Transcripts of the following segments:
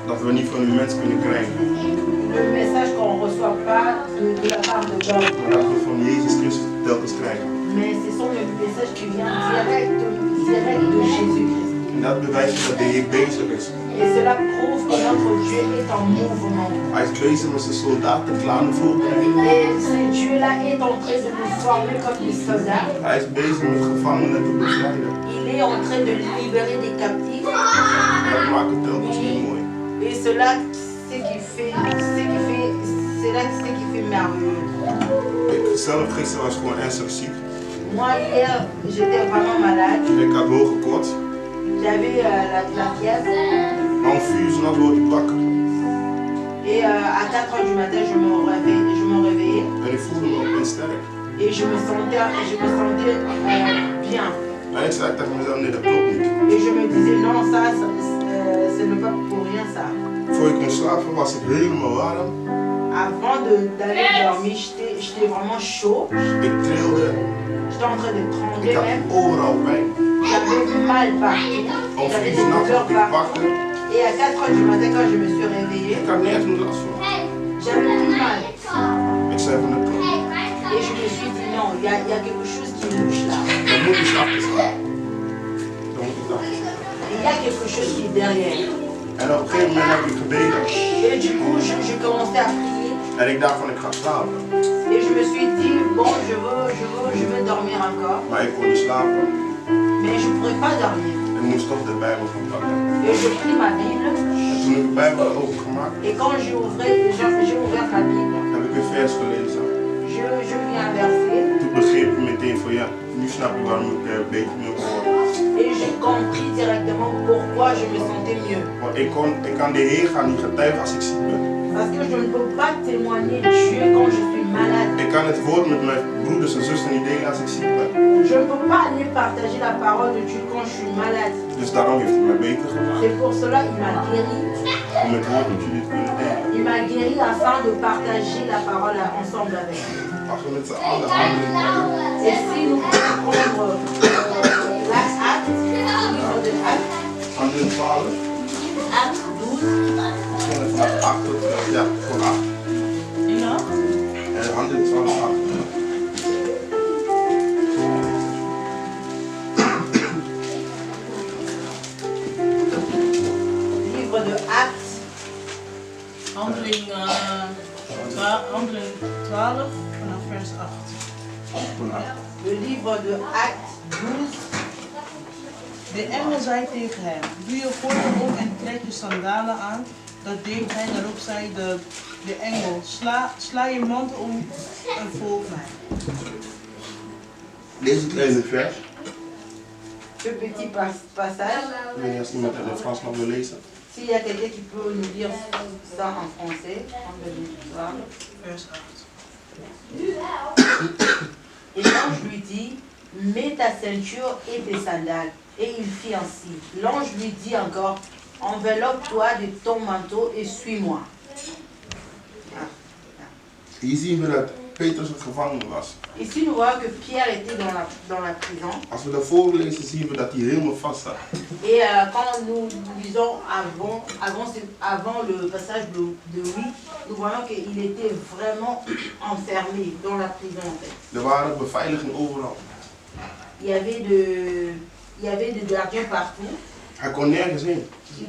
dat we niet van de mens kunnen krijgen. Le message qu'on ne reçoit pas de la part de God. Maar dat we van Jezus Christus telkens krijgen. Mais ce sont les messages qui viennent direct de Jésus-Christ. En dat bewijst dat de Heer bezig is. Et cela prouve que notre Dieu est en mouvement. Hij is bezig met zijn soldaten klaar voor te brengen. Et ce Dieu-là est en train de nous former comme des soldats. Hij is bezig met gevangenen te bevrijden. Il est en train de libérer des captifs. En dat maakt het telkens niet mooi. Et cela, c'est ce qui fait merveilleux. Ik zelf gisteren was gewoon ernstig ziek. Moi hier, j'étais vraiment malade. Ik had hoge koorts. J'avais la fièvre. Om 4 uur 's nachts word ik wakker. Et à 4 heures du matin, je me réveillais. En ik voelde me opeens sterk. Et je me sentais bien. En ik zei tegen mezelf, nee dat klopt niet. Et je me disais, non, ça, ce n'est pas pour rien ça. Voor ik kon slapen was ik helemaal warm. Avant d'aller dormir, j'étais vraiment chaud. Ik trilde. J'étais en train de Ik trembler had même. overal pijn. J'avais mal partout. Om 4 J'avais uur des 's nachts douleurs word ik partout. wakker. Et à 4 heures du matin, quand je me suis réveillée, Ik had nergens meer last van. j'avais plus mal. Ik zei van dat klopt. Et je me suis dit, non, il y a quelque chose qui louche là. Dan moet ik afgeslaan. Dan moet ik afgeslaan. Il y a quelque chose qui est derrière. En op een gegeven moment heb ik gebeden. Et du coup, je commençais à prier. En ik dacht van ik ga slapen. Et je me suis dit, bon, je veux dormir encore. Maar ik kon niet slapen. Mais je ne pourrais pas dormir. Ik moest toch de Bijbel gaan pakken. Et je pris ma Bible. En toen ik de Bijbel had opengemaakt, Et quand j'ai ouvert ma Bible, heb ik een vers gelezen. je vis un verset. Toen begreep ik meteen van ja, nu snap ik waarom ik een beetje meer hoor. Et j'ai compris directement pourquoi je me sentais mieux. Want ik kan de Heer gaan niet getuigen als ik ziek ben. Parce que je ne peux pas témoigner Dieu quand je suis malade. Ik kan het woord met mijn broeders en zussen niet delen als ik ziek ben. Je ne peux pas aller partager la parole de Dieu quand je suis malade. Dus daarom heeft hij mij beter gemaakt C'est pour cela qu'il m'a guéri. om het woord met jullie te kunnen delen. Il m'a guéri afin de partager la parole ensemble avec vous. Als we met z'n allen handen nemen, Et si nous pouvons prendre l'acte, le livre de Actes, handen 12, Acte 12, beginnen vanaf 8 tot, ja, voor 8. non? En handen 12, 8. Livre de Actes, Handeling 12 vanaf vers 8. Van 8. le livre de Actes 12. De engel zei tegen hem, doe je gordel om en trek je sandalen aan. Dat deed hij, daarop zei de engel, sla je mantel om en volg mij. Deze kleine vers. Ce petit passage, Ik weet niet als iemand het in Frans nog wil lezen. s'il y a quelqu'un qui peut nous lire ça en français, Handeling 12. Vers 8. Et l'ange lui dit, mets ta ceinture et tes sandales. Et il fit ainsi. L'ange lui dit encore, enveloppe-toi de ton manteau et suis-moi. Hier zien we dat Petrus een gevangene was. Ici, nous voyons que Pierre était dans la prison. Als we daarvoor lezen zien we dat hij helemaal vast zat. Et quand nous lisons avant le passage de 8, nous voyons qu'il était vraiment enfermé dans la prison en fait. Er waren beveiliging overal. Il y avait des gardiens partout. Hij kon nergens heen. Il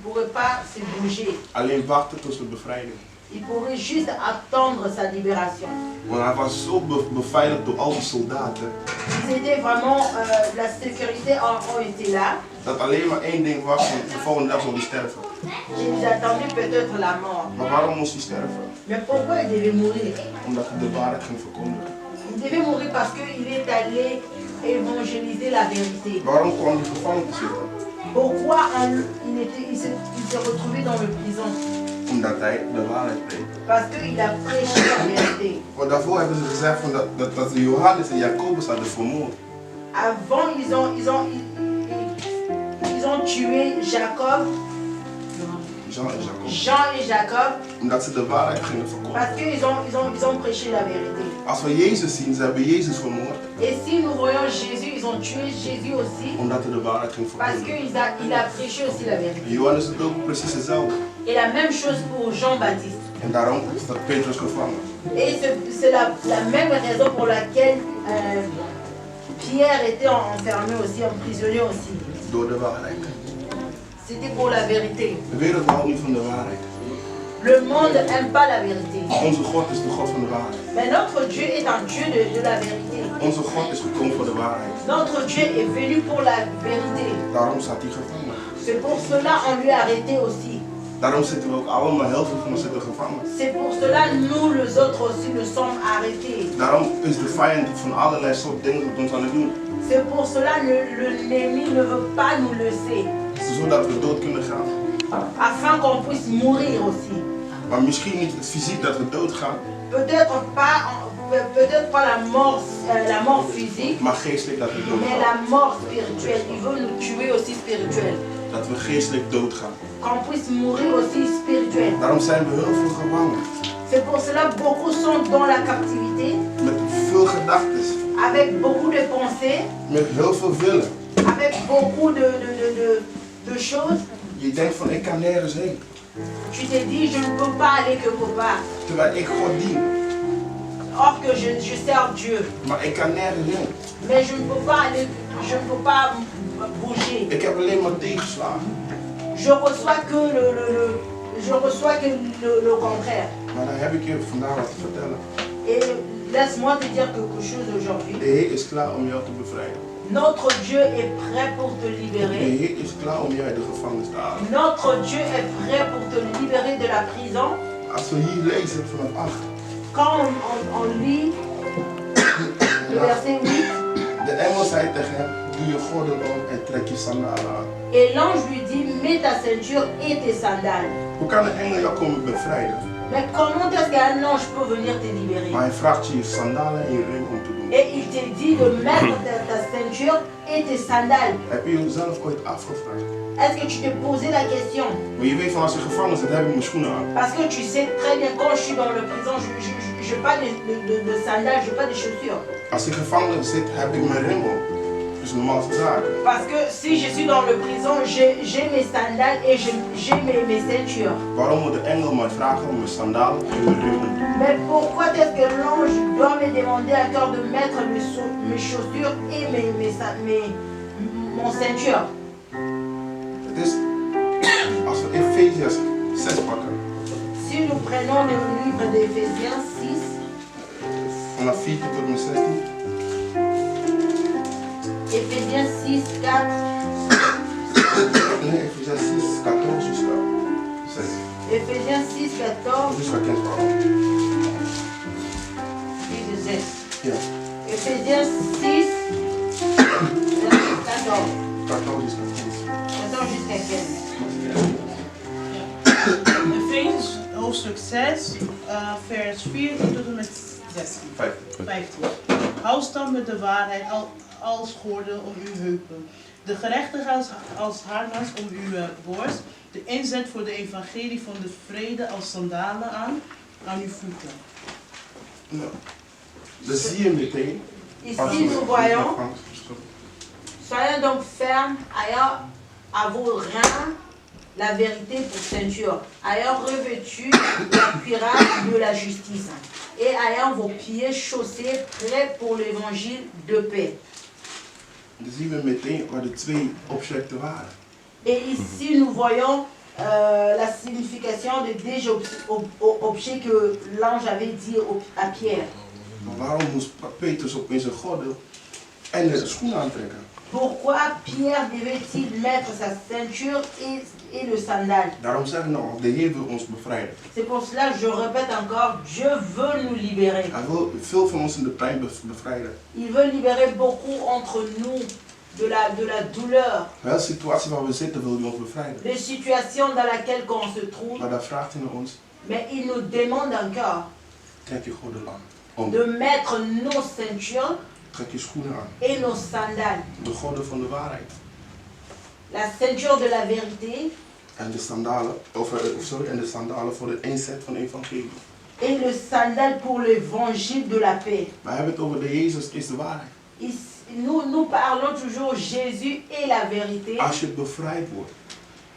pourrait pas se bouger. Alleen wachten tot zijn bevrijding. Il pourrait juste attendre sa libération. Want hij was zo beveiligd door al die soldaten. C'était vraiment, la sécurité ont été là. Dat alleen maar één ding was, van de volgende dag zou hij sterven. Ils attendaient peut-être la mort. Maar waarom moest hij sterven? Mais pourquoi il devait mourir? Omdat hij de waarheid ging verkondigen. Il devait mourir parce qu'il est allé évangéliser la vérité. Waarom kwam hij gevangen te zitten? Pourquoi il s'est retrouvé dans le prison? Omdat hij de waarheid preekt. Parce qu'il a prêché la vérité. Want daarvoor hebben ze gezegd van dat de Johannes en Jacobus hadden vermoord. Avant, ils ont tué Jacob, Jean et Jacob, Omdat ze de waarheid gingen verkondigen. parce qu'ils ont prêché la vérité. Als we Jezus zien, ze hebben Jezus vermoord. Et si nous voyons Jésus ils ont tué Jésus aussi omdat hij de waarheid ging parce verkondigen. qu'il a prêché aussi la vérité. En Johannes doet ook precies hetzelfde. Et la même chose pour Jean-Baptiste. En daarom staat Petrus gevangen. Et c'est la même raison pour laquelle Pierre était enfermé aussi, emprisonné aussi. Door de waarheid. C'était pour la vérité. De wereld houdt niet van de waarheid. Le monde n'aime pas la vérité. Onze God is de God van de waarheid. Mais notre Dieu est un Dieu de la vérité. Onze God is gekomen voor de waarheid. Notre Dieu est venu pour la vérité. Daarom staat hij gevangen. C'est pour cela qu'on lui a arrêté aussi. Daarom zitten we ook allemaal, heel veel van ons zitten gevangen. C'est pour cela nous les autres aussi nous sommes arrêtés. Daarom is de vijand van allerlei soort dingen met ons aan het doen. C'est pour cela que l'ennemi ne veut pas nous laisser. Zodat we dood kunnen gaan. Afin qu'on puisse mourir aussi. Maar misschien niet fysiek dat we doodgaan. Peut-être pas la mort physique. Maar geestelijk dat we Mais doodgaan. la mort spirituelle. Il veut nous tuer aussi spirituel. Dat we geestelijk doodgaan. Qu'on puisse mourir aussi spirituel. Daarom zijn we heel veel gevangen. C'est pour cela que beaucoup sont dans la captivité. Met veel gedachten. Avec beaucoup de pensées. Met heel veel willen. Avec beaucoup de choses. Je denkt van ik kan nergens heen. Tu te dis je ne peux pas aller quelque part. Terwijl ik God dien. Or que je sers Dieu. Maar ik kan nergens heen. Mais je ne peux pas aller, je ne peux pas bouger. Ik heb alleen maar tegenslagen. Je reçois que le contraire. Maar dan heb ik je vandaag wat te vertellen. Et laisse-moi te dire quelque chose aujourd'hui. De Heer is klaar om jou te bevrijden. Notre Dieu est prêt pour te De libérer. Heer is klaar om jou uit de gevangenis te halen. Notre Dieu est prêt pour te libérer de la prison. Als we hier lezen vanaf 8. Quand on lit le verset 8. De engel zei tegen hem, doe je gordel om en trek je sandalen aan. Et l'ange lui dit, mets ta ceinture et tes sandales. Hoe kan een engel jou komen bevrijden? Mais comment est-ce qu'un ange peut venir te libérer? Maar hij vraagt je je sandalen en je ring om te doen. Et il te dit de mettre ta ceinture et tes sandales. Heb je jezelf ooit afgevraagd? Est-ce que tu t'es posé la question? Maar je weet van als je gevangen zit, heb ik mijn schoenen aan. Parce que tu sais très bien, quand je suis dans le prison, je n'ai pas de sandales, je n'ai pas de chaussures. Als ik gevangen zit, heb ik mijn ring om. Dat is normaal zaak. Parce que si je suis dans le prison, j'ai mes sandales et j'ai mes ceintures. Waarom moet de engel mij vragen om mijn sandalen en mijn ring om te doen? Mais pourquoi est-ce que l'ange doit me demander encore de mettre mes chaussures et mon ceinture? Het is, als we Efeziërs 6 pakken, Si nous prenons le livre d'Éphésiens 6, vanaf 14 tot en met 16. Éphésiens 6, 4, Nee, Efeziërs 6, 14 jusqu'à 16. Éphésiens 6, 14 Jusqu'à 15, pardon. et 16. Ja, Éphésiens 6, verset 14. 14 jusqu'à 15. Attends jusqu'à 15. Efeziërs hoofdstuk 6, vers 14 tot en met 16. 15. Hou stand met de waarheid als gordel om uw heupen. De gerechtigheid als harnas om uw borst. De inzet voor de evangelie van de vrede als sandalen aan uw voeten. Nou, dat zie je meteen. Ici nous voyons, soyons donc fermes, ayant à vos reins la vérité pour ceinture, ayant revêtu la cuirasse de la justice et ayant vos pieds chaussés prêts pour l'évangile de paix. Dan zien we meteen waar de twee objecten waren. Et ici nous voyons la signification des deux objets que l'ange avait dit à Pierre. Maar waarom moest Petrus opeens een gordel en de schoenen aantrekken? Pourquoi Pierre devait-il mettre sa ceinture et le sandal? Daarom zeg ik nog, de Heer wil ons bevrijden. C'est pour cela que je répète encore, Dieu veut nous libérer. Hij wil veel van ons in de pijn bevrijden. Il veut libérer beaucoup entre nous de la douleur, Welke situatie waar we zitten wil hij ons bevrijden. des situations dans lesquelles on se trouve. Maar dan vraagt hij naar ons, Mais il nous demande encore trek je gordel aan. Om. de mettre nos ceintures Trek je schoenen aan. et nos sandales. De gordel van de waarheid. La ceinture de la vérité En de sandalen, en de sandalen voor de inzet van het evangelie. et le sandal pour l'évangile de la paix. We hebben het over de Jezus is de waarheid. nous parlons toujours Jésus est la vérité. Als je bevrijd wordt,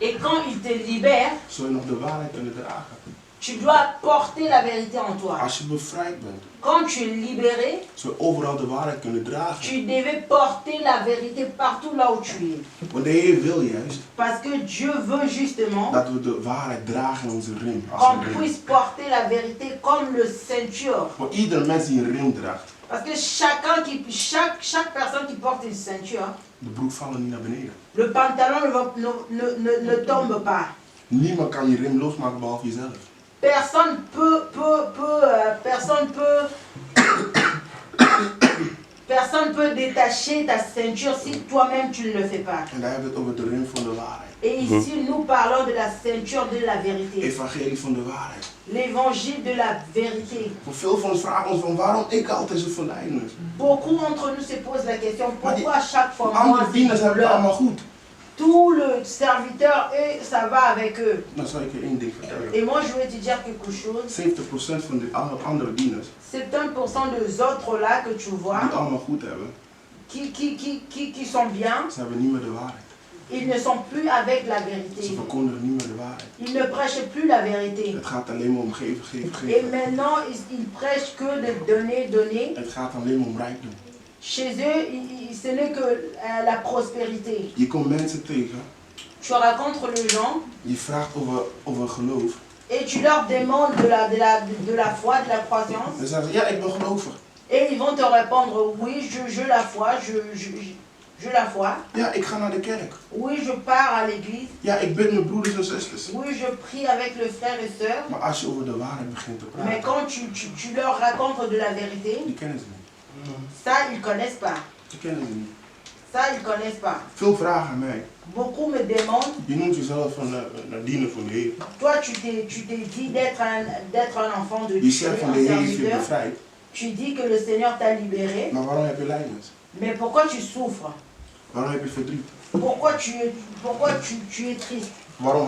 Et quand il te libère, zul je nog de waarheid kunnen dragen. tu dois porter la vérité en toi. Als je bevrijd bent, Quand tu es libéré, zul je overal de waarheid kunnen dragen. tu devais porter la vérité partout là où tu es. Want de Heer wil juist Parce que Dieu veut justement dat we de waarheid dragen in onze rim. Als qu'on een rim. puisse porter la vérité comme le ceinture. Voor ieder mens die een rim draagt, Parce que chaque personne qui porte une ceinture, de broek vallen niet naar beneden. le pantalon ne tombe pas. Niemand kan je rim losmaken behalve jezelf. Personne peut détacher ta ceinture si toi-même tu ne le fais pas. En daar hebben we het over de rim van de waarheid. Et ici, nous parlons de la ceinture de la vérité. Evangelie van de waarheid. L'évangile de la vérité. Voor veel van ons vragen ons van waarom ik altijd zo verleidend is. Beaucoup d'entre nous se posent la question, pourquoi chaque fois moi Andere dieners hebben het allemaal goed. Tout le serviteur, eux, ça va avec eux. Dan zal ik je één ding vertellen. Et moi, je vais te dire quelque chose. 70% van de andere dieners 70% des autres là que tu die vois, het allemaal goed hebben, qui sont bien, ze hebben niet meer de waarheid. ils ne sont plus avec la Ze vérité. verkondigen niet meer de waarheid. Ils ne prêchent plus la vérité. Het gaat alleen maar om geven, geven, Et geven. maintenant, ils prêchent que de donner, donner. Het gaat alleen maar om rijkdom. Chez eux, ce n'est que la prospérité. Je komt mensen tegen, Tu rencontres les gens je vraagt over geloof. et tu leur demandes de la foi, de la croissance. Dan zeggen ze, ja, ik ben gelovig. Et ils vont te répondre, oui, je la foi, je la foi. Ja, ik ga naar de kerk. Oui, je pars à l'église. Ja, ik bid met broeders en zusters. Oui, je prie avec le frère et sœur. Maar als je over de waarheid begint te Mais praten, quand tu leur racontes de la vérité, die kennen ze niet. ça, ils ne connaissent pas. Die kennen ze niet. Ça, ils ne connaissent pas. Veel vragen aan mij. Beaucoup me demandent, Je noemt jezelf een diener van de Heer. toi, tu t'es dit d'être un enfant de Je Dieu, zegt van de un Heer is je serviteur. bevrijd. Tu dis que le Seigneur t'a libéré. Maar waarom heb je lijdens? Mais pourquoi tu souffres? Waarom heb je verdriet? Pourquoi tu es triste? Waarom